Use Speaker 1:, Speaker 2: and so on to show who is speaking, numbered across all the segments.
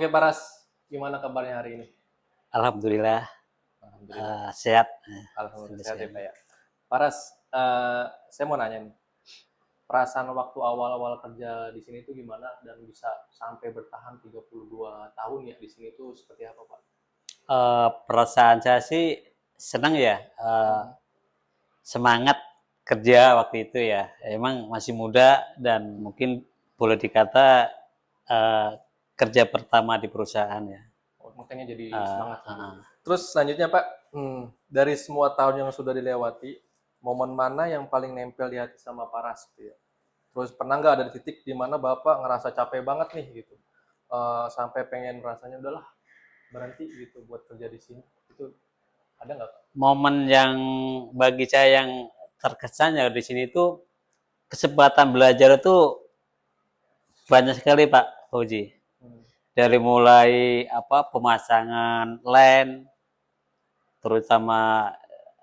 Speaker 1: Oke, Paras, gimana kabarnya hari ini?
Speaker 2: Alhamdulillah,
Speaker 1: Alhamdulillah.
Speaker 2: sehat.
Speaker 1: Alhamdulillah
Speaker 2: Sampai
Speaker 1: sehat ya,
Speaker 2: sekarang.
Speaker 1: Pak ya. Paras, saya mau nanya nih, perasaan waktu awal-awal kerja di sini tuh gimana dan bisa sampai bertahan 32 tahun ya di sini tuh seperti apa, Pak?
Speaker 2: Perasaan saya sih senang ya,
Speaker 1: Mhm.
Speaker 2: semangat kerja waktu itu ya. Emang masih muda dan mungkin boleh dikata eh, kerja pertama di perusahaan ya.
Speaker 1: Oh, makanya jadi
Speaker 2: Eh,
Speaker 1: semangat gitu.
Speaker 2: eh,
Speaker 1: Terus selanjutnya, Pak, dari semua tahun yang sudah dilewati, momen mana yang paling nempel di hati sama Paras gitu ya? Terus pernah nggak ada titik di mana Bapak ngerasa capek banget nih gitu, sampai pengen rasanya udahlah berhenti gitu buat kerja di sini, itu ada nggak, Pak?
Speaker 2: Momen yang bagi saya yang terkesan ya di sini itu kesempatan belajar itu banyak sekali Pak Fauji.
Speaker 1: Hmm.
Speaker 2: Dari mulai pemasangan LAN, terutama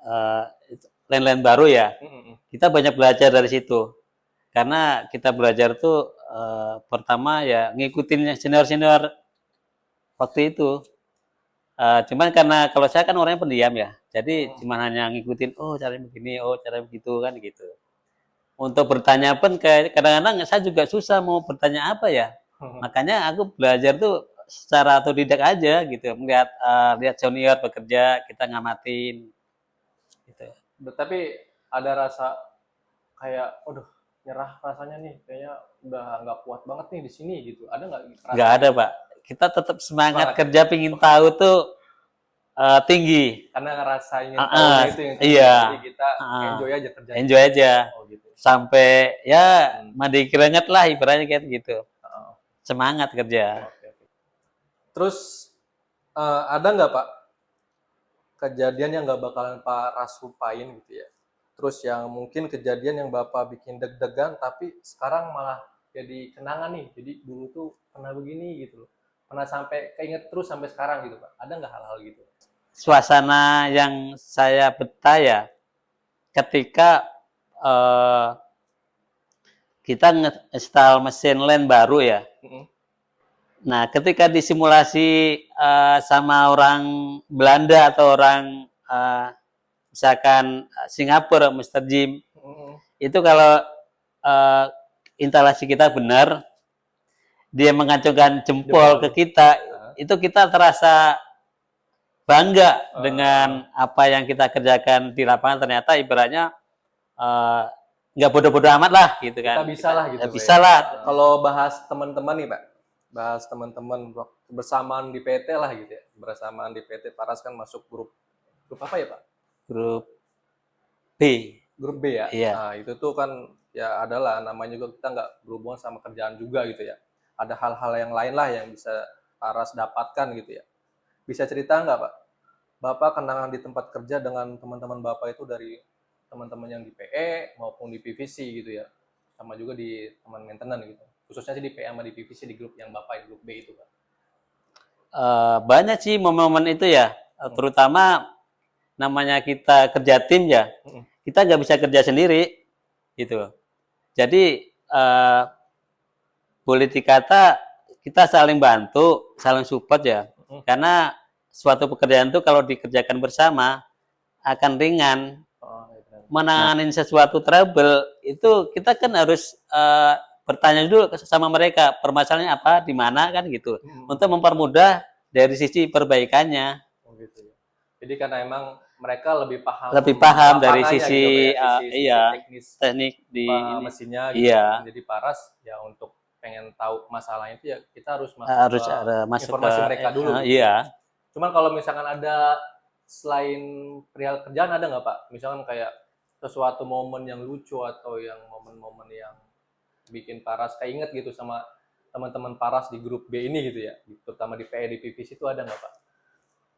Speaker 2: uh, LAN-LAN baru ya,
Speaker 1: Hmm, hmm, hmm.
Speaker 2: kita banyak belajar dari situ. Karena kita belajar tuh pertama ya ngikutin senior-senior waktu itu. Cuman karena kalau saya kan orangnya pendiam ya, jadi
Speaker 1: Hmm.
Speaker 2: cuman hanya ngikutin, oh caranya begini, oh caranya begitu kan gitu. Untuk bertanya pun kayak kadang-kadang saya juga susah mau bertanya apa ya. Makanya aku belajar tuh secara otodidak aja gitu, melihat lihat junior bekerja, kita ngamatin gitu.
Speaker 1: Tapi ada rasa kayak, aduh, nyerah rasanya nih, kayaknya udah nggak kuat banget nih di sini gitu. Ada nggak
Speaker 2: Nggak
Speaker 1: perasaan
Speaker 2: ada,
Speaker 1: gitu, Pak?
Speaker 2: Pak. Kita tetap semangat
Speaker 1: Semangat ya?
Speaker 2: kerja, pingin tahu tuh tinggi.
Speaker 1: Karena ngerasa ingin
Speaker 2: Uh,
Speaker 1: tahunya itu yang tinggi ya. Jadi
Speaker 2: iya,
Speaker 1: kita
Speaker 2: uh,
Speaker 1: enjoy aja kerjanya
Speaker 2: enjoy
Speaker 1: gitu.
Speaker 2: aja.
Speaker 1: Oh gitu.
Speaker 2: Sampai ya
Speaker 1: Hmm.
Speaker 2: mandi keringet lah ibaratnya kayak gitu.
Speaker 1: Oh,
Speaker 2: Semangat kerja.
Speaker 1: oke, oke. Terus ada nggak, Pak, kejadian yang nggak bakalan Pak Ras lupain gitu ya? Terus yang mungkin kejadian yang Bapak bikin deg-degan tapi sekarang malah jadi kenangan nih. Jadi dulu tuh pernah begini gitu loh. Pernah sampai keinget terus sampai sekarang gitu, Pak. Ada nggak hal-hal gitu?
Speaker 2: Suasana yang saya betah ya ketika uh, kita nge-install mesin LAN baru ya.
Speaker 1: Mm-mm.
Speaker 2: Nah, ketika disimulasi sama orang Belanda atau orang misalkan Singapura, Mr. Jim,
Speaker 1: Mm-mm.
Speaker 2: itu kalau uh, instalasi kita benar, dia mengacungkan jempol ke
Speaker 1: Jempol.
Speaker 2: kita,
Speaker 1: Ah,
Speaker 2: itu kita terasa bangga
Speaker 1: ah,
Speaker 2: dengan apa yang kita kerjakan di lapangan. Ternyata ibaratnya uh, nggak bodoh-bodoh amat lah gitu
Speaker 1: kita
Speaker 2: kan.
Speaker 1: bisa
Speaker 2: Kita
Speaker 1: lah
Speaker 2: ya
Speaker 1: gitu, Pak
Speaker 2: bisa
Speaker 1: ya.
Speaker 2: lah.
Speaker 1: Kalau bahas teman-teman nih, Pak. Bahas teman-teman bersamaan di PT lah gitu ya. Bersamaan di PT Paras kan masuk grup grup apa ya, Pak?
Speaker 2: Grup B,
Speaker 1: Grup B ya.
Speaker 2: iya.
Speaker 1: Nah, itu tuh kan ya adalah namanya juga kita nggak berhubungan sama kerjaan juga gitu ya. Ada hal-hal yang lain lah yang bisa Paras dapatkan gitu ya. Bisa cerita nggak, Pak? Bapak kenangan di tempat kerja dengan teman-teman Bapak itu dari teman-teman yang di PE maupun di PVC gitu ya. Sama juga di teman maintenance gitu. Khususnya sih di PE sama di PVC di grup yang Bapak di grup B itu, Pak.
Speaker 2: Banyak sih momen-momen itu ya,
Speaker 1: Hmm.
Speaker 2: terutama namanya kita kerja tim ya,
Speaker 1: Hmm.
Speaker 2: kita nggak bisa kerja sendiri gitu. Jadi boleh dikata kita saling bantu, saling support ya.
Speaker 1: Hmm.
Speaker 2: Karena suatu pekerjaan itu kalau dikerjakan bersama akan ringan.
Speaker 1: Oh, ya benar.
Speaker 2: Menanganin sesuatu trouble itu kita kan harus bertanya dulu sama mereka permasalahannya apa, di mana kan gitu.
Speaker 1: Hmm.
Speaker 2: Untuk mempermudah dari sisi perbaikannya.
Speaker 1: Oh gitu ya. Jadi karena emang mereka lebih paham
Speaker 2: Lebih paham dari
Speaker 1: lapangannya gitu, Pak
Speaker 2: sisi
Speaker 1: ya, sisi
Speaker 2: iya
Speaker 1: teknis
Speaker 2: teknik di ini.
Speaker 1: mesinnya gitu ya.
Speaker 2: Iya,
Speaker 1: Jadi Paras ya untuk pengen tahu masalahnya itu ya kita harus masuk ke
Speaker 2: harus ada masuk ke
Speaker 1: informasi mereka dulu gitu ya.
Speaker 2: iya.
Speaker 1: Cuman kalau misalkan ada selain perihal kerjaan ada nggak, Pak? Misalkan kayak sesuatu momen yang lucu atau yang momen-momen yang bikin Paras keinget gitu sama teman-teman Paras di grup B ini gitu ya, terutama di PE di PVC itu ada nggak, Pak?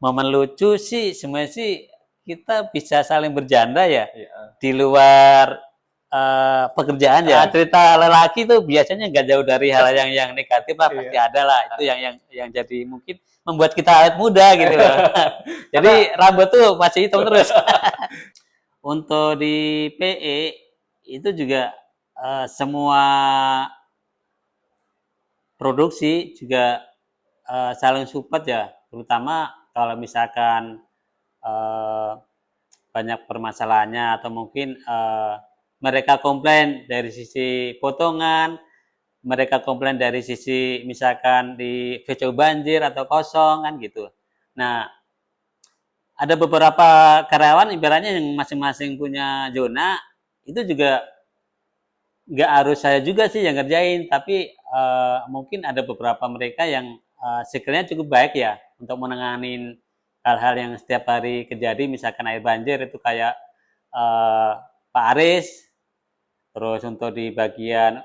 Speaker 2: Momen lucu sih sebenarnya sih kita bisa saling bercanda ya
Speaker 1: Iya.
Speaker 2: di luar pekerjaan ya. Cerita lelaki tuh biasanya nggak jauh dari hal yang negatif lah, pasti
Speaker 1: Iya.
Speaker 2: ada lah. Itu yang jadi mungkin membuat kita awet muda gitu loh. Jadi
Speaker 1: Karena
Speaker 2: rambut tuh masih hitam terus. Untuk di PE itu juga semua produksi juga saling support ya, terutama kalau misalkan eh, banyak permasalahannya atau mungkin mereka komplain dari sisi potongan, mereka komplain dari sisi misalkan di VCU banjir atau kosong kan gitu. Nah, ada beberapa karyawan ibaratnya yang masing-masing punya zona itu juga nggak harus saya juga sih yang ngerjain, tapi mungkin ada beberapa mereka yang skillnya cukup baik ya untuk menangani hal-hal yang setiap hari terjadi, misalkan air banjir itu kayak Pak Aris, terus untuk di bagian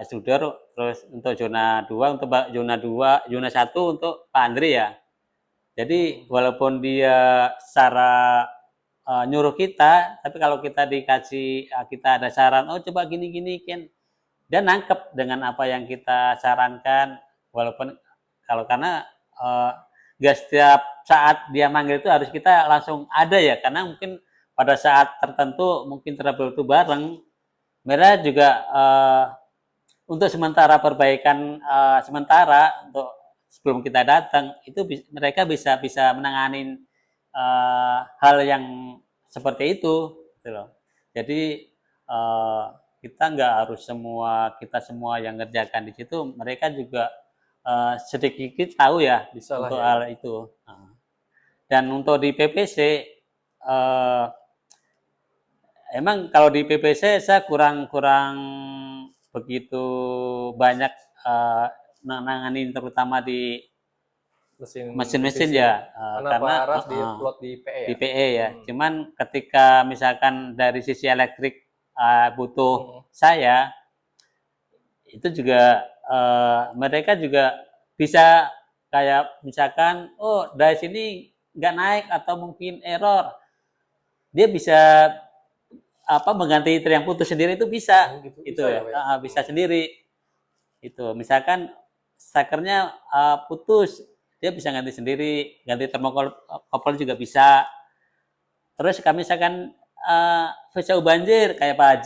Speaker 2: extruder, terus untuk zona 1 untuk Pak Andri ya. Jadi walaupun dia secara nyuruh kita, tapi kalau kita dikasih kita ada saran, oh coba gini-gini kan, dia nangkep dengan apa yang kita sarankan, walaupun kalau karena nggak setiap saat dia manggil itu harus kita langsung ada ya, karena mungkin pada saat tertentu mungkin terlalu bareng, mereka juga untuk sementara perbaikan sementara untuk sebelum kita datang itu mereka bisa menangani hal yang seperti itu gitu loh. Jadi kita nggak harus kita semua yang ngerjakan di situ, mereka juga sedikit tahu ya
Speaker 1: Bisa lah
Speaker 2: untuk
Speaker 1: ya.
Speaker 2: hal itu. Dan untuk di PPC emang kalau di PPC saya kurang begitu banyak nanganin, terutama di mesin-mesin
Speaker 1: PVC
Speaker 2: ya,
Speaker 1: karena Pak
Speaker 2: karena
Speaker 1: Aras di plot di PE
Speaker 2: di
Speaker 1: ya.
Speaker 2: PE ya. Cuman ketika misalkan dari sisi elektrik butuh saya, itu juga mereka juga bisa kayak misalkan, oh dari sini nggak naik atau mungkin error, dia bisa mengganti yang putus sendiri itu bisa,
Speaker 1: Gitu,
Speaker 2: itu
Speaker 1: bisa
Speaker 2: ya,
Speaker 1: ya, Pak?
Speaker 2: bisa sendiri. Itu misalkan stekernya putus, dia bisa ganti sendiri, ganti termokopel juga bisa. Terus kami misalkan VCU banjir kayak Pak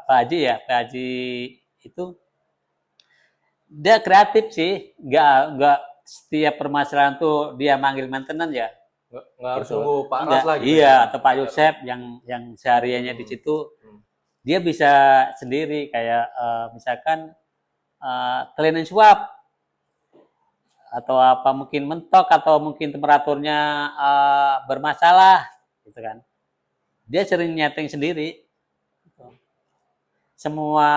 Speaker 2: Haji itu dia kreatif sih, nggak setiap permasalahan tuh dia manggil maintenance ya.
Speaker 1: Nggak harus
Speaker 2: Gitu.
Speaker 1: nunggu Pak Aras
Speaker 2: Enggak,
Speaker 1: lah gitu
Speaker 2: iya,
Speaker 1: ya.
Speaker 2: atau Pak Yosep yang sehariannya di situ, dia bisa sendiri kayak misalkan clean and swap atau apa mungkin mentok atau mungkin temperaturnya bermasalah gitu kan. Dia sering nyeting sendiri. Semua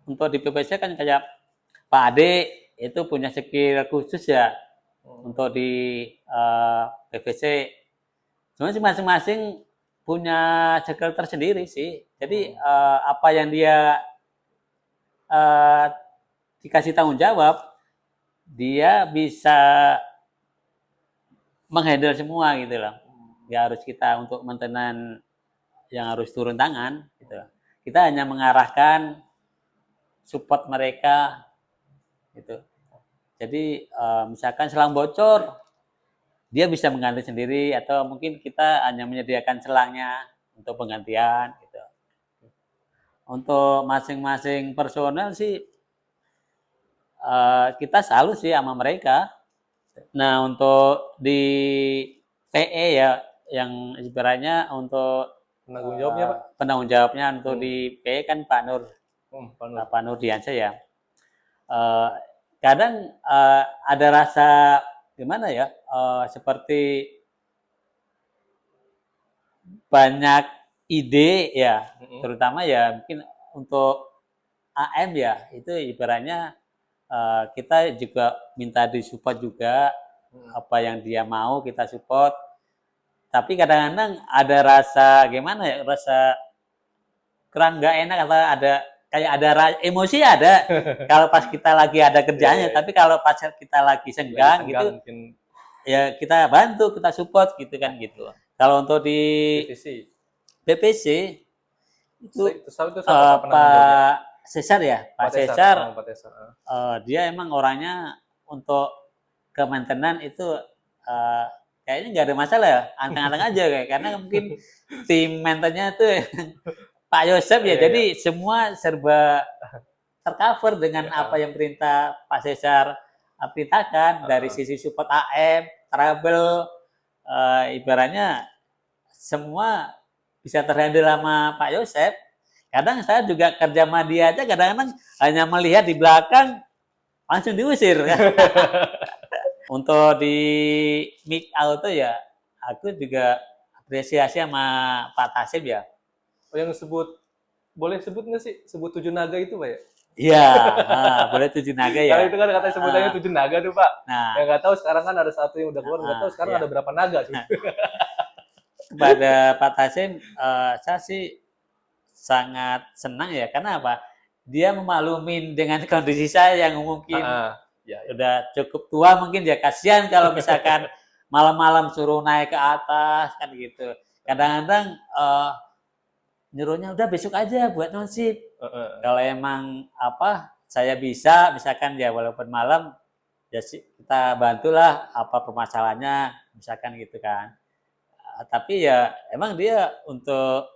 Speaker 2: untuk di PPC kan kayak Pak Ade itu punya skill khusus ya untuk di PVC. Sebenarnya masing-masing punya skill tersendiri sih. Jadi apa yang dia dikasih tanggung jawab, dia bisa menghandle semua gitu loh. Nggak harus kita untuk maintenance yang harus turun tangan gitu. Kita hanya mengarahkan support mereka gitu. Jadi misalkan selang bocor, dia bisa mengganti sendiri atau mungkin kita hanya menyediakan selangnya untuk penggantian gitu. Untuk masing-masing personel sih kita salut sih sama mereka. Nah, untuk di PE ya yang ibaratnya untuk
Speaker 1: Penanggung jawabnya Pak.
Speaker 2: penanggung jawabnya untuk di PE kan Pak Nur. Pak Nur Diansyah ya. Kadang ada rasa gimana ya, seperti banyak ide ya, terutama ya mungkin untuk AM ya, itu ibaratnya kita juga minta disupport juga, apa yang dia mau kita support, tapi kadang-kadang ada rasa gimana ya, rasa kurang nggak enak atau ada kayak ada emosi ada kalau pas kita lagi ada kerjanya, tapi kalau pas kita lagi senggang gitu
Speaker 1: mungkin
Speaker 2: ya kita bantu, kita support gitu kan gitu. Kalau untuk di PPC itu Pak Cesar ya, Pak Cesar, dia emang orangnya untuk ke maintenance itu kayaknya nggak ada masalah ya, anteng-anteng aja kayak, karena mungkin tim maintenance tuh Pak Yosep ya, jadi semua serba tercover dengan
Speaker 1: Ya.
Speaker 2: apa yang perintah Pak Cesar perintahkan dari sisi support AM, travel, ibaratnya semua bisa terhandle sama Pak Yosep. Kadang saya juga kerja sama dia aja kadang-kadang hanya melihat di belakang langsung diusir. Untuk di mic auto ya, aku juga apresiasi sama Pak Tasib ya.
Speaker 1: Oh, yang boleh sebut nggak sih? Sebut 7 naga itu, Pak ya?
Speaker 2: Iya, boleh 7 naga
Speaker 1: Karena
Speaker 2: ya.
Speaker 1: itu kan katanya sebutannya 7 naga tuh, Pak.
Speaker 2: Nah,
Speaker 1: Ya nggak tahu sekarang kan ada satu yang udah keluar, nggak tahu sekarang
Speaker 2: ya.
Speaker 1: ada berapa naga tuh.
Speaker 2: Kepada Pak Tasib, saya sih sangat senang ya. Karena apa? Dia memaklumin dengan kondisi saya yang mungkin
Speaker 1: Ya.
Speaker 2: udah cukup tua mungkin ya. Kasihan kalau misalkan malam-malam suruh naik ke atas kan gitu. Kadang-kadang nyuruhnya udah besok aja buat nosip. Kalau emang saya bisa misalkan ya walaupun malam ya kita bantulah apa permasalahannya misalkan gitu kan. Tapi ya emang dia untuk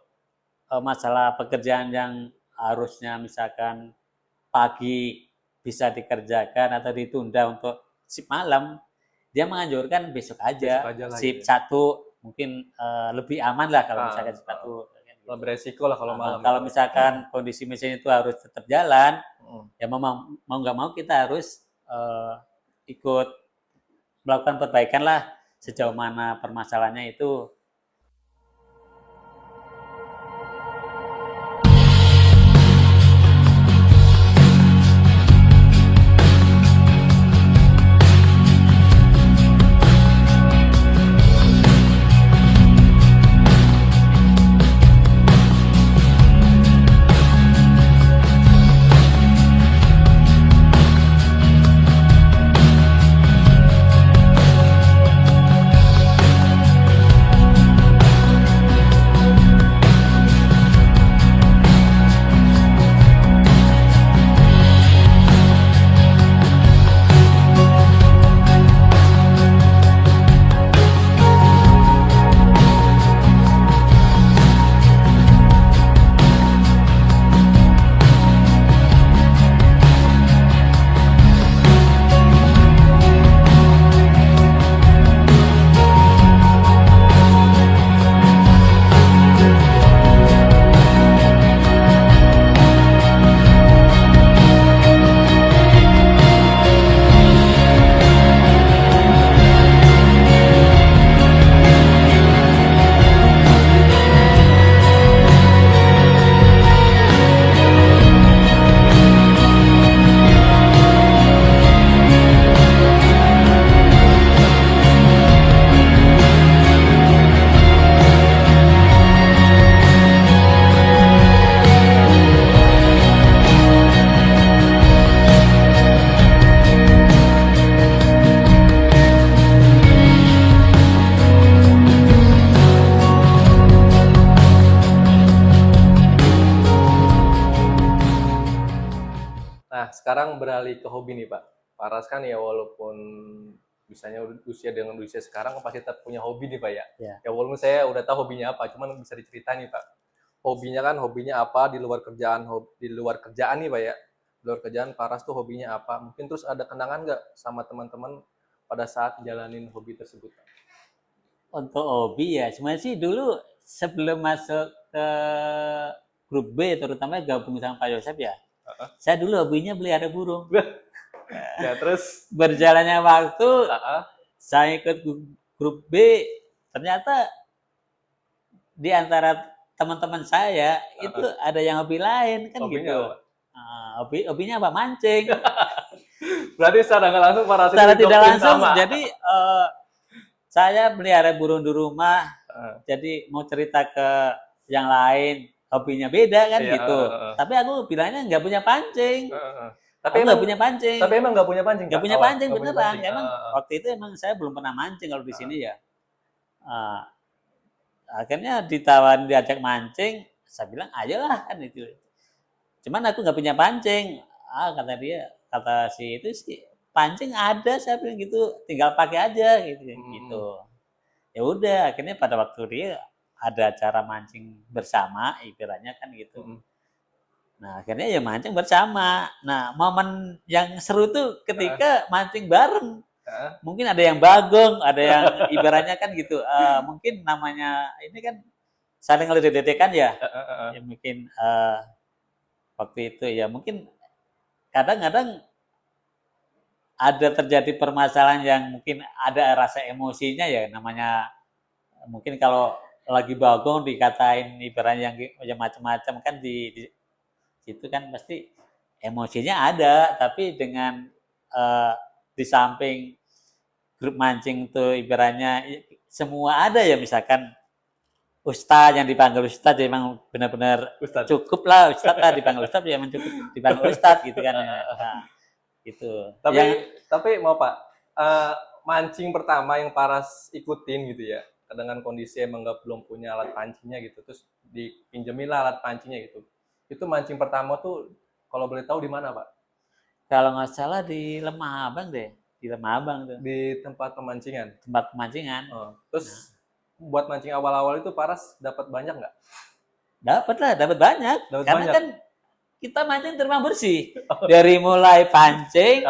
Speaker 2: masalah pekerjaan yang harusnya misalkan pagi bisa dikerjakan atau ditunda untuk shift malam, dia menganjurkan besok aja
Speaker 1: lah
Speaker 2: shift
Speaker 1: gitu.
Speaker 2: satu mungkin lebih aman lah kalau misalkan shift satu.
Speaker 1: Kalau beresiko lah kalau malam.
Speaker 2: Kalau misalkan kondisi mesin itu harus tetap jalan, ya mau nggak mau kita harus ikut melakukan perbaikan lah sejauh mana permasalahannya itu.
Speaker 1: Nah, sekarang beralih ke hobi nih, Pak. Paras kan ya walaupun misalnya dengan usia sekarang pasti tetap punya hobi nih, Pak ya. Ya walaupun saya udah tahu hobinya apa, cuman bisa diceritain nih, Pak. Hobinya apa di luar kerjaan nih, Pak ya. Di luar kerjaan Paras tuh hobinya apa? Mungkin terus ada kenangan nggak sama teman-teman pada saat jalanin hobi tersebut, Pak?
Speaker 2: Untuk hobi ya, sebenarnya sih dulu sebelum masuk ke grup B, terutama gabung sama Pak Yosep ya, saya dulu hobinya pelihara burung.
Speaker 1: Ya terus
Speaker 2: Berjalannya waktu, saya ikut grup B, ternyata di antara teman-teman saya itu ada yang hobi lain kan
Speaker 1: hobinya
Speaker 2: gitu. Hobinya apa? Mancing.
Speaker 1: Berarti secara nggak langsung Paras
Speaker 2: Secara tidak langsung, jadi saya pelihara burung di rumah, jadi mau cerita ke yang lain, hobinya beda kan gitu. Tapi aku bilangnya nggak punya pancing. Tapi emang nggak punya pancing.
Speaker 1: Tapi emang nggak punya pancing.
Speaker 2: Nggak punya pancing beneran. Emang waktu itu emang saya belum pernah mancing kalau di sini ya. Akhirnya diajak mancing, saya bilang ayolah kan itu. Cuman aku nggak punya pancing. Kata si itu sih pancing ada, saya bilang gitu, tinggal pakai aja gitu. Ya udah, akhirnya pada waktu dia ada acara mancing bersama, ibaratnya kan gitu. Nah, akhirnya ya mancing bersama. Nah, momen yang seru tuh ketika mancing bareng.
Speaker 1: Heeh.
Speaker 2: Mungkin ada yang bagong, ada yang ibaratnya kan gitu. Mungkin namanya ini kan saling ledek-ledekan ya.
Speaker 1: Heeh, heeh.
Speaker 2: Ya mungkin waktu itu ya mungkin kadang-kadang ada terjadi permasalahan yang mungkin ada rasa emosinya ya, namanya mungkin kalau lagi bagong dikatain ibaratnya yang macam-macam kan di situ kan pasti emosinya ada, tapi dengan di samping grup mancing tuh ibaratnya semua ada ya, misalkan ustadz yang dipanggil ustadz ya memang benar-benar
Speaker 1: Ustadz.
Speaker 2: cukup lah, ustadz lah dipanggil ustadz ya memang cukup dipanggil ustadz gitu kan. Nah, gitu.
Speaker 1: Tapi
Speaker 2: Yang
Speaker 1: mau Pak, eh, mancing pertama yang Paras ikutin gitu ya, dengan kondisi emang nggak belum punya alat pancingnya gitu, terus dipinjemin lah alat pancingnya gitu. Itu mancing pertama tuh kalau boleh tahu di mana Pak?
Speaker 2: kalau nggak salah di Lemah Abang deh, di Lemah Abang tuh
Speaker 1: Di tempat pemancingan.
Speaker 2: tempat pemancingan.
Speaker 1: Oh.
Speaker 2: Nah,
Speaker 1: Terus buat mancing awal-awal itu Paras dapat banyak nggak?
Speaker 2: dapat lah, dapat banyak.
Speaker 1: Dapat
Speaker 2: Karena
Speaker 1: banyak.
Speaker 2: kan kita mancing terima bersih. Dari mulai pancing,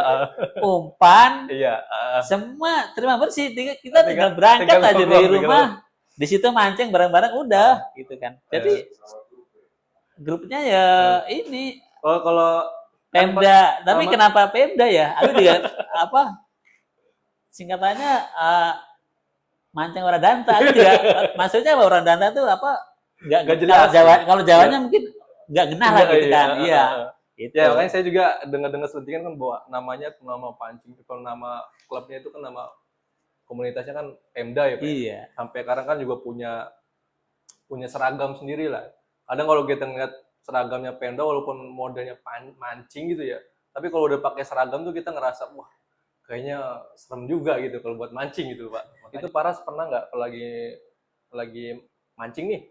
Speaker 2: umpan,
Speaker 1: Iya.
Speaker 2: semua terima bersih. Kita tinggal
Speaker 1: Tinggal
Speaker 2: berangkat aja
Speaker 1: nongkrong,
Speaker 2: dari
Speaker 1: tinggal.
Speaker 2: rumah. Di situ mancing bareng-bareng udah gitu kan. Jadi grupnya ya ini
Speaker 1: Oh kalau
Speaker 2: Pemda. Tapi
Speaker 1: sama-
Speaker 2: kenapa Pemda ya? Aku juga apa singkatannya mancing orang danta. Aku juga maksudnya orang danta tuh apa?
Speaker 1: Nggak
Speaker 2: Kalau
Speaker 1: jelas.
Speaker 2: Kalau Jawanya mungkin nggak genah lah gitu kan. Iya. Gitu.
Speaker 1: Ya makanya saya juga dengar-dengar selentingan kan bahwa namanya nama pancing, kalau nama klubnya itu kan nama komunitasnya kan Pemda ya Pak.
Speaker 2: Iya.
Speaker 1: Sampai sekarang kan juga punya seragam sendiri lah. Kadang kalau kita ngeliat seragamnya Pemda walaupun modelnya mancing gitu ya, tapi kalau udah pakai seragam tuh kita ngerasa wah kayaknya serem juga gitu kalau buat mancing gitu Pak. Itu Paras pernah nggak kalau lagi mancing nih,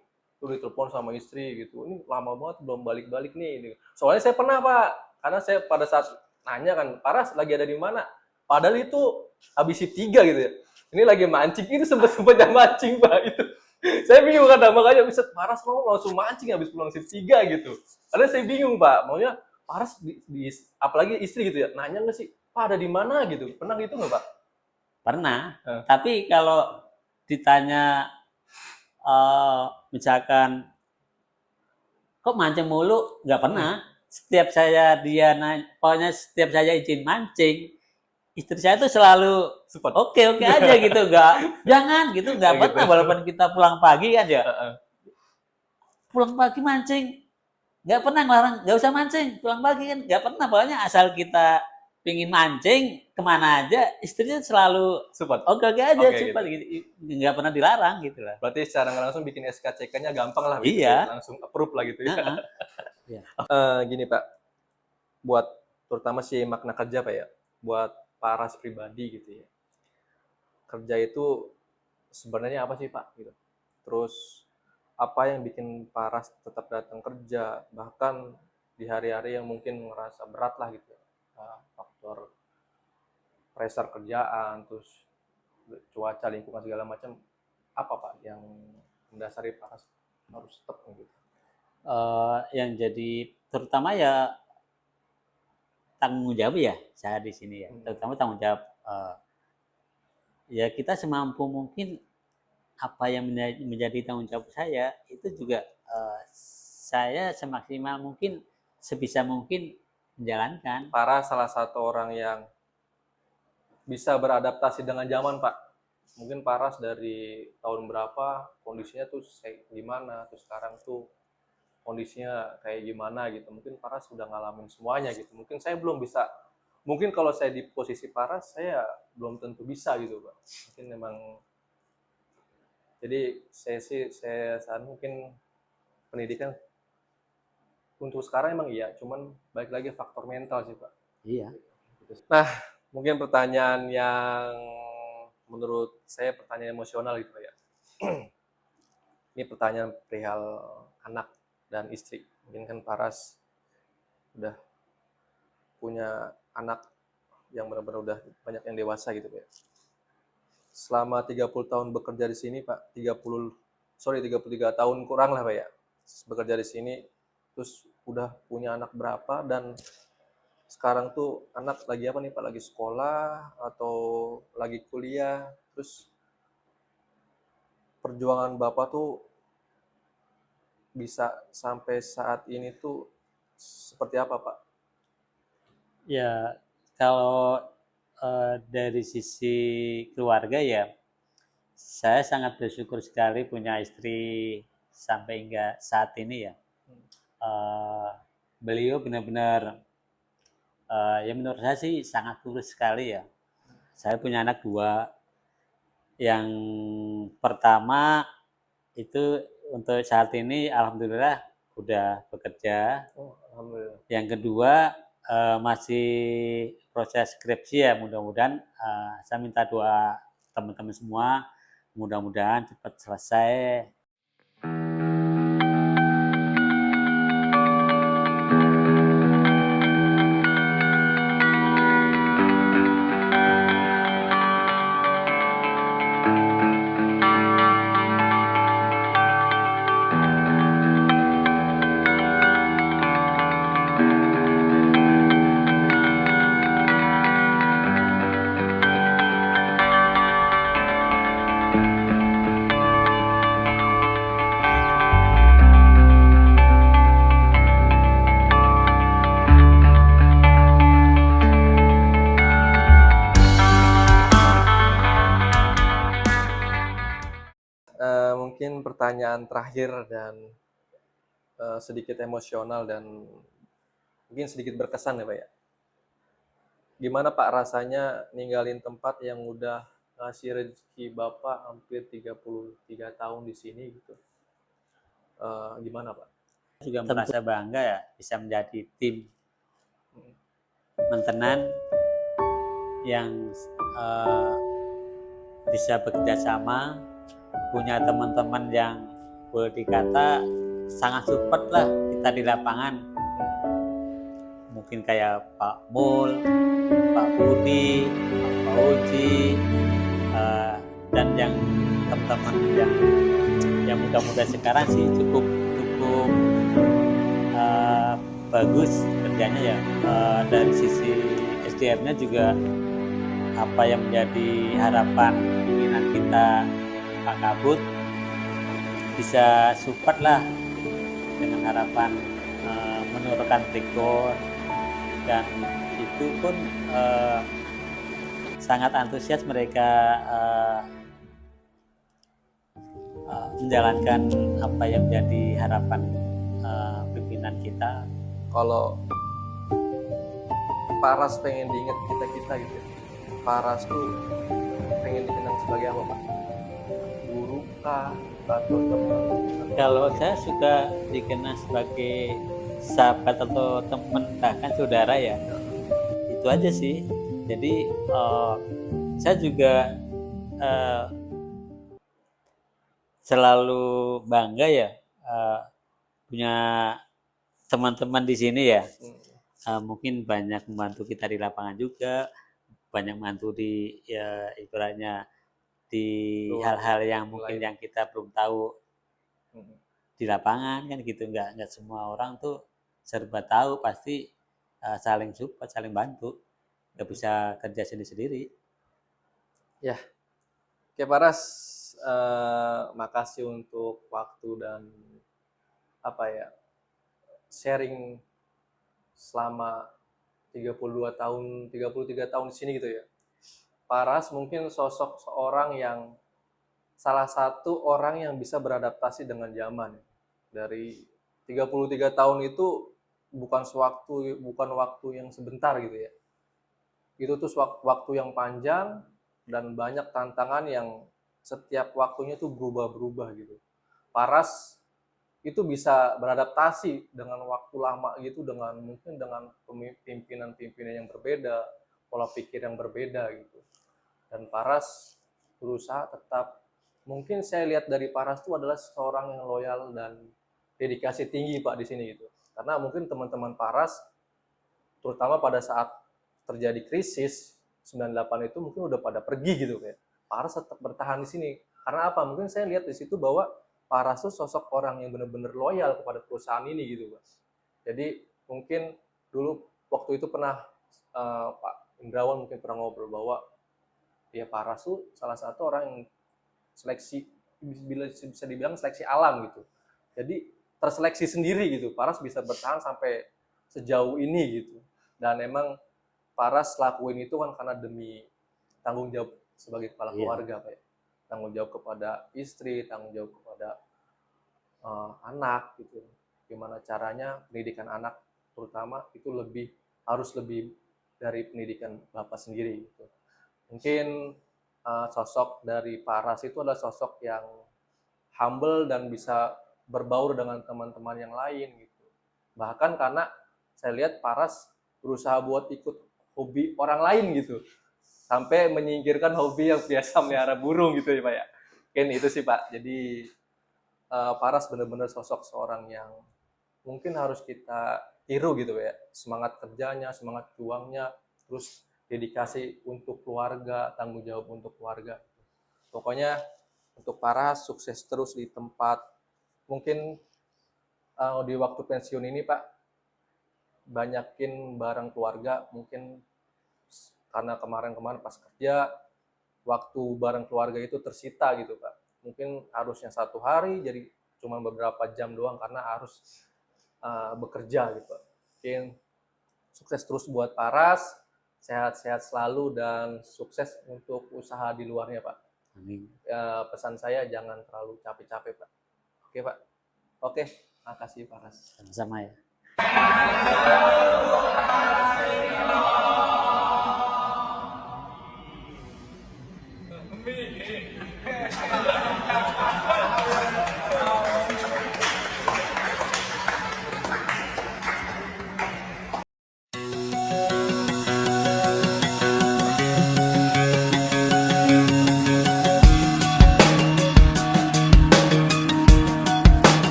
Speaker 1: tuh ditelepon sama istri gitu, ini lama banget belum balik-balik nih. Ini. Soalnya saya pernah Pak, karena saya pada saat nanya kan, Paras lagi ada di mana? Padahal itu habis shift 3 gitu ya. Ini lagi mancing, itu sempet-sempetnya mancing Pak itu. Saya bingung kan, makanya bisa Paras mau langsung mancing habis pulang shift 3 gitu. Karena saya bingung Pak, maunya Paras apalagi istri gitu ya, nanya nggak sih, Pak ada di mana gitu? Pernah gitu nggak Pak?
Speaker 2: Pernah. Tapi kalau ditanya misalkan kok mancing mulu, nggak pernah. Setiap pokoknya setiap saya izin mancing, istri saya tuh selalu oke aja gitu, jangan gitu, nggak pernah. Walaupun kita pulang pagi kan ya, pulang pagi mancing, nggak pernah ngelarang, nggak usah mancing, pulang pagi kan, nggak pernah. Pokoknya asal kita pingin mancing kemana aja, istrinya selalu oke aja, support gitu. Nggak pernah dilarang gitu lah.
Speaker 1: Berarti secara nggak langsung bikin SKCK-nya gampang lah
Speaker 2: gitu ya,
Speaker 1: langsung approve lah gitu ya. Gini Pak, buat terutama si makna kerja Pak ya, buat Paras pribadi gitu ya, kerja itu sebenarnya apa sih Pak gitu, terus apa yang bikin Paras tetap datang kerja bahkan di hari-hari yang mungkin ngerasa berat lah gitu ya, faktor pressure kerjaan, terus cuaca, lingkungan segala macam, apa Pak yang mendasari Paras harus tetap gitu?
Speaker 2: Yang jadi terutama ya tanggung jawab ya saya di sini ya, terutama tanggung jawab ya kita semampu mungkin apa yang menjadi tanggung jawab saya itu juga saya semaksimal mungkin, sebisa mungkin menjalankan.
Speaker 1: Paras salah satu orang yang bisa beradaptasi dengan zaman Pak. Mungkin Paras dari tahun berapa kondisinya tuh gimana, terus sekarang tuh kondisinya kayak gimana gitu. Mungkin Paras sudah ngalamin semuanya gitu. Mungkin saya belum bisa. Mungkin kalau saya di posisi Paras, saya belum tentu bisa gitu Pak. Mungkin memang jadi saya saat mungkin pendidikan untuk sekarang emang iya, cuman balik lagi faktor mental sih Pak.
Speaker 2: Iya.
Speaker 1: Nah, mungkin pertanyaan yang menurut saya pertanyaan emosional gitu Pak ya. Ini pertanyaan perihal anak dan istri. Mungkin kan Paras udah punya anak yang benar-benar udah banyak yang dewasa gitu Pak. Selama 30 tahun bekerja di sini Pak, 33 tahun kurang lah Pak ya. Bekerja di sini, terus udah punya anak berapa, dan sekarang tuh anak lagi apa nih Pak? Lagi sekolah atau lagi kuliah? Terus perjuangan Bapak tuh bisa sampai saat ini tuh seperti apa Pak?
Speaker 2: Ya, kalau dari sisi keluarga ya, saya sangat bersyukur sekali punya istri sampai hingga saat ini ya. Eh, Beliau benar-benar ya menurut saya sih sangat tulus sekali ya. Saya punya anak dua. Yang pertama itu untuk saat ini alhamdulillah udah bekerja.
Speaker 1: Oh, alhamdulillah.
Speaker 2: Yang kedua masih proses skripsi ya, mudah-mudahan saya minta doa teman-teman semua mudah-mudahan cepat selesai.
Speaker 1: Mungkin pertanyaan terakhir dan sedikit emosional dan mungkin sedikit berkesan ya Pak ya. Gimana Pak rasanya ninggalin tempat yang udah ngasih rezeki Bapak hampir 33 tahun di sini gitu? Gimana Pak?
Speaker 2: Saya juga merasa bangga ya bisa menjadi tim Mentenan yang bisa bekerja sama, punya teman-teman yang boleh dikata sangat support lah kita di lapangan. Mungkin kayak Pak Mul, Pak Budi, Pak Oji, dan yang teman-teman yang muda-muda sekarang sih cukup bagus kerjanya ya. Dari sisi SDM-nya juga apa yang menjadi harapan pimpinan kita Pak Kabut bisa support lah dengan harapan menurunkan trikor, dan itu pun sangat antusias mereka menjalankan apa yang menjadi harapan pimpinan kita.
Speaker 1: Kalau Paras pengen diingat kita gitu ya, Paras tuh pengen dikenang sebagai apa Pak? Guru kah atau teman?
Speaker 2: Kalau saya suka dikenal sebagai sahabat atau teman, bahkan saudara ya, itu aja sih. Jadi saya juga selalu bangga ya punya teman-teman di sini ya. Mungkin banyak membantu kita di lapangan juga, banyak membantu di ya ibaratnya di hal-hal yang mungkin yang kita belum tahu di lapangan kan gitu. Nggak semua orang tuh serba tahu, pasti saling support, saling bantu, nggak bisa kerja sendiri-sendiri.
Speaker 1: Ya, oke Paras, makasih untuk waktu dan apa ya, sharing selama 32 tahun, 33 tahun di sini gitu ya. Paras mungkin sosok seorang yang salah satu orang yang bisa beradaptasi dengan zaman. Dari 33 tahun itu bukan waktu yang sebentar gitu ya. Itu tuh waktu yang panjang dan banyak tantangan yang setiap waktunya tuh berubah-berubah gitu. Paras itu bisa beradaptasi dengan waktu lama gitu, dengan mungkin dengan pimpinan-pimpinan yang berbeda, pola pikir yang berbeda gitu. Dan Paras berusaha tetap, mungkin saya lihat dari Paras itu adalah seorang yang loyal dan dedikasi tinggi Pak di sini gitu. Karena mungkin teman-teman Paras terutama pada saat terjadi krisis 98 itu mungkin udah pada pergi gitu kayak. Paras tetap bertahan di sini. Karena apa? Mungkin saya lihat di situ bahwa Paras itu sosok orang yang benar-benar loyal kepada perusahaan ini gitu, Pak. Jadi mungkin dulu waktu itu pernah Pak Indrawan mungkin pernah ngobrol bahwa ya Paras tuh salah satu orang yang seleksi, bisa dibilang seleksi alam gitu. Jadi terseleksi sendiri gitu. Paras bisa bertahan sampai sejauh ini gitu. Dan emang Paras lakuin itu kan karena demi tanggung jawab sebagai kepala keluarga, Pak. Tanggung jawab kepada istri, tanggung jawab kepada anak gitu. Gimana caranya pendidikan anak terutama itu harus lebih dari pendidikan Bapak sendiri gitu. Mungkin sosok dari Paras itu adalah sosok yang humble dan bisa berbaur dengan teman-teman yang lain gitu. Bahkan karena saya lihat Paras berusaha buat ikut hobi orang lain gitu. Sampai menyingkirkan hobi yang biasa melihara burung gitu ya Pak ya. Mungkin itu sih Pak. Jadi Paras benar-benar sosok seorang yang mungkin harus kita tiru gitu ya. Semangat kerjanya, semangat juangnya, terus dedikasi untuk keluarga, tanggung jawab untuk keluarga. Pokoknya untuk Paras sukses terus di tempat. Mungkin di waktu pensiun ini Pak, banyakin bareng keluarga. Mungkin karena kemarin-kemarin pas kerja, waktu bareng keluarga itu tersita gitu Pak. Mungkin harusnya 1 hari jadi cuma beberapa jam doang karena harus bekerja gitu. Mungkin sukses terus buat Paras, sehat-sehat selalu dan sukses untuk usaha di luarnya Pak.
Speaker 2: Amin.
Speaker 1: Pesan saya jangan terlalu capek-capek Pak. Oke Pak. Oke, makasih Paras.
Speaker 2: Sama-sama ya.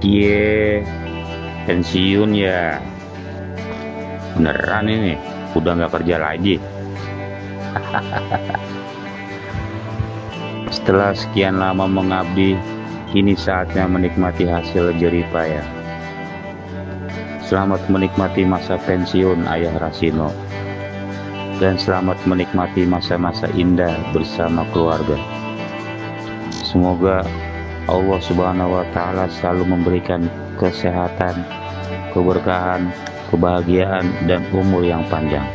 Speaker 3: Iya, pensiun ya. Beneran ini, udah nggak kerja lagi. Setelah sekian lama mengabdi, kini saatnya menikmati hasil jerih payah. Selamat menikmati masa pensiun Ayah Rasino. Dan selamat menikmati masa-masa indah bersama keluarga. Semoga Allah Subhanahu wa Ta'ala selalu memberikan kesehatan, keberkahan, kebahagiaan, dan umur yang panjang.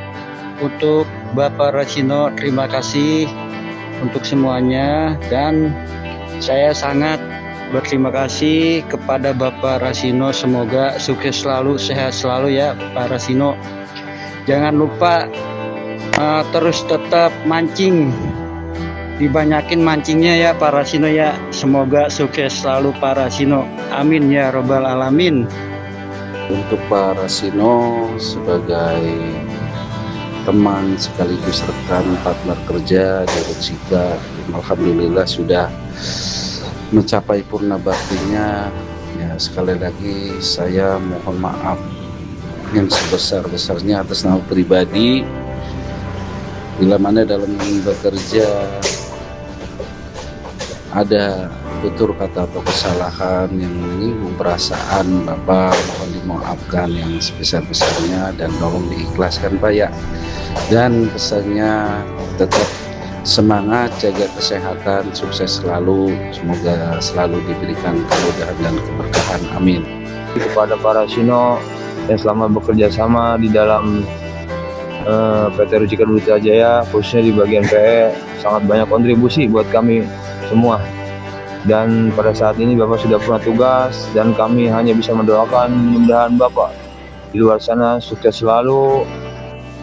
Speaker 4: Untuk Bapak Rasino, terima kasih untuk semuanya, dan saya sangat berterima kasih kepada Bapak Rasino. Semoga sukses selalu, sehat selalu ya Pak Rasino. Jangan lupa terus tetap mancing, dibanyakin mancingnya ya Pak Rasino ya. Semoga sukses selalu Pak Rasino, amin ya robbal alamin.
Speaker 5: Untuk Pak Rasino sebagai teman sekaligus rekan partner kerja di Rutsika, alhamdulillah sudah mencapai purna baktinya. Ya, sekali lagi saya mohon maaf yang sebesar-besarnya atas nama pribadi bila mana dalam bekerja ada tutur kata atau kesalahan yang menyinggung perasaan Bapak, mohon dimaafkan yang sebesar-besarnya dan tolong diikhlaskan Pak ya. Dan pesannya tetap semangat, jaga kesehatan, sukses selalu, semoga selalu diberikan kemudahan dan keberkahan, amin.
Speaker 6: Kepada Pak Rasino yang selama bekerja sama di dalam PT Rutsika Duta Jaya, khususnya di bagian PE, sangat banyak kontribusi buat kami semua. Dan pada saat ini Bapak sudah purna tugas, dan kami hanya bisa mendoakan mudah-mudahan Bapak di luar sana sukses selalu,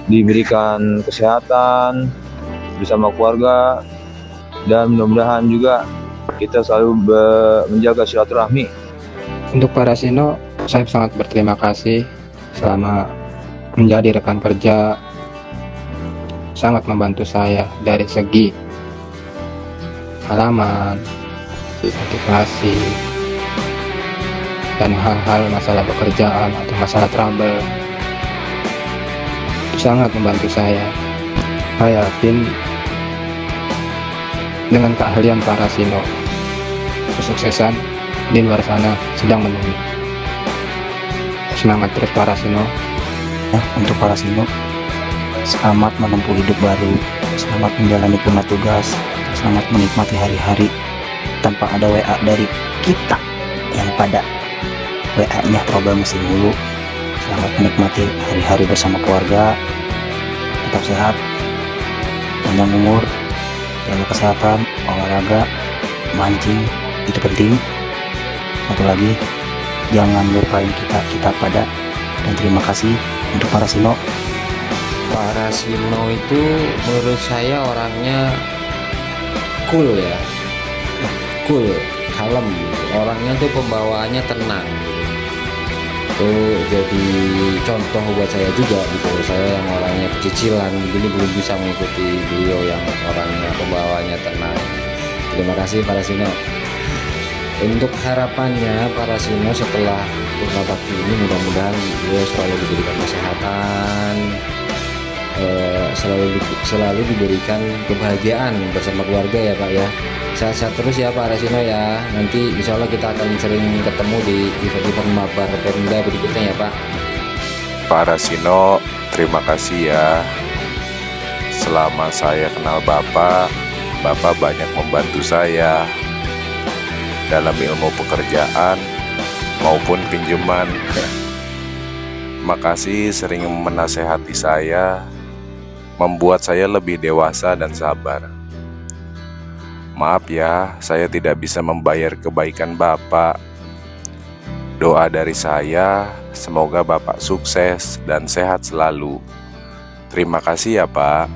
Speaker 6: diberikan kesehatan bersama keluarga, dan mudah-mudahan juga kita selalu menjaga silaturahmi.
Speaker 7: Untuk Pak Rasino, saya sangat berterima kasih selama menjadi rekan kerja, sangat membantu saya dari segi halaman, motivasi, dan hal-hal masalah pekerjaan atau masalah trouble. Sangat membantu saya. Saya yakin dengan keahlian Pak Rasino, kesuksesan di luar sana sedang menunggu. Semangat terus Pak Rasino.
Speaker 8: Untuk Pak Rasino, selamat menempuh hidup baru, selamat menjalani purna tugas, selamat menikmati hari-hari tanpa ada WA dari kita yang pada WA-nya trouble mesin dulu. Selamat menikmati hari-hari bersama keluarga, tetap sehat, panjang umur, jaga kesehatan, olahraga, mancing, itu penting. Satu lagi, jangan lupain kita pada, dan terima kasih untuk Pak Rasino.
Speaker 9: Pak Rasino itu menurut saya orangnya cool ya, cool, kalem, orangnya tuh pembawaannya tenang. Tuh jadi contoh buat saya juga gitu. Saya yang orangnya pecicilan begini belum bisa mengikuti beliau yang orangnya pembawaannya tenang. Terima kasih Pak Rasino. Untuk harapannya Pak Rasino setelah purna bakti ini, mudah-mudahan beliau selalu diberikan kesehatan, selalu diberikan kebahagiaan bersama keluarga ya Pak ya. Sehat-sehat terus ya Pak Rasino ya. Nanti insya Allah kita akan sering ketemu di event-event mabar Pemda berikutnya ya Pak.
Speaker 10: Pak Rasino, terima kasih ya. Selama saya kenal Bapak banyak membantu saya dalam ilmu pekerjaan maupun pinjaman. Makasih sering menasehati saya, membuat saya lebih dewasa dan sabar. Maaf ya, saya tidak bisa membayar kebaikan Bapak. Doa dari saya, semoga Bapak sukses dan sehat selalu. Terima kasih ya Pak.